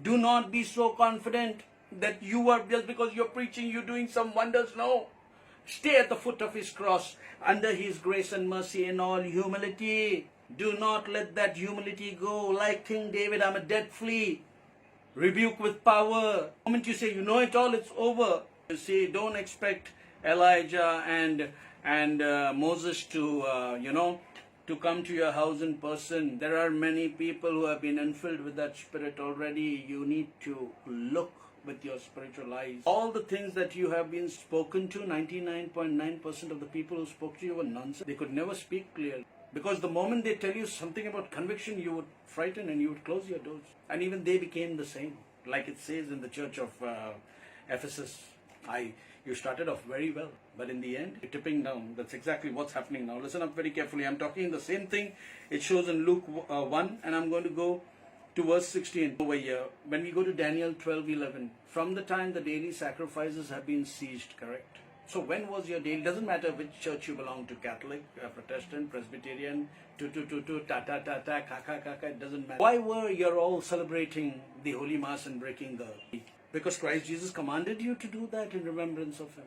Do not be so confident that you are, just because you're preaching, you're doing some wonders. No. Stay at the foot of his cross, under his grace and mercy in all humility. Do not let that humility go. Like King David, I'm a dead flea. Rebuke with power. The moment you say you know it all, it's over. You see, don't expect Elijah and Moses to come to your house in person. There are many people who have been infilled with that spirit already. You need to look with your spiritual eyes. All the things that you have been spoken to, 99.9% of the people who spoke to you were nonsense. They could never speak clearly. Because the moment they tell you something about conviction, you would frighten and you would close your doors. And even they became the same. Like it says in the church of Ephesus, you started off very well, but in the end, you're tipping down. That's exactly what's happening now. Listen up very carefully. I'm talking the same thing. It shows in Luke 1, and I'm going to go to verse 16 over here. When we go to Daniel 12:11, from the time the daily sacrifices have been ceased, correct? So when was your daily? Doesn't matter which church you belong to, Catholic, Protestant, Presbyterian, kaka, it doesn't matter. Why were you all celebrating the Holy Mass and breaking the week? Because Christ Jesus commanded you to do that in remembrance of him.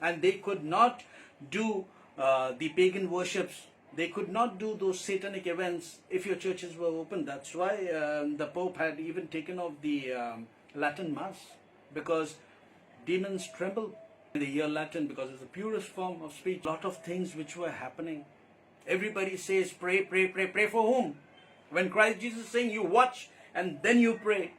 And they could not do the pagan worships. They could not do those satanic events if your churches were open. That's why the Pope had even taken off the Latin Mass, because demons tremble when they hear Latin, because it's the purest form of speech. A lot of things which were happening. Everybody says pray, pray, pray. Pray for whom? When Christ Jesus is saying you watch and then you pray.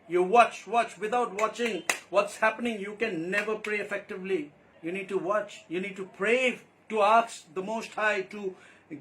You watch. Without watching what's happening, you can never pray effectively. You need to watch. You need to pray, to ask the Most High to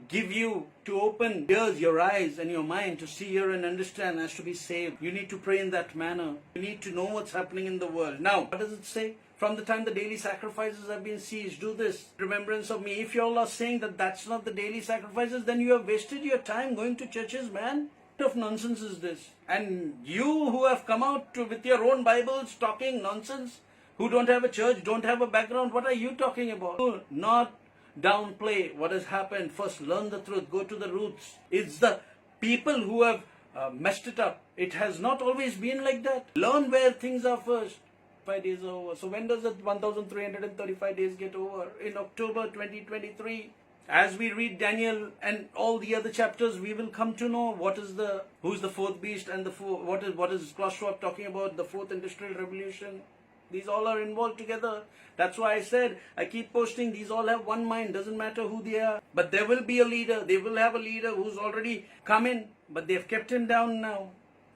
give you, to open your eyes and your mind to see, hear and understand as to be saved. You need to pray in that manner. You need to know what's happening in the world. Now, what does it say? From the time the daily sacrifices have been ceased, do this, remembrance of me. If you all are saying that that's not the daily sacrifices, then you have wasted your time going to churches, man. What of nonsense is this? And you who have come out with your own Bibles talking nonsense, who don't have a church, don't have a background, what are you talking about? Do not downplay what has happened. First learn the truth, go to the roots. It's the people who have messed it up. It has not always been like that. Learn where things are first. 5 days are over. So when does the 1335 days get over? In October 2023. As we read Daniel and all the other chapters, we will come to know who's the fourth beast and what is Klaus Schwab talking about, the fourth industrial revolution. These all are involved together. That's why I said, I keep posting, these all have one mind, doesn't matter who they are. But there will be a leader, they will have a leader who's already come in, but they've kept him down now.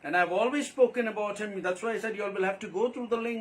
And I've always spoken about him. That's why I said you all will have to go through the link.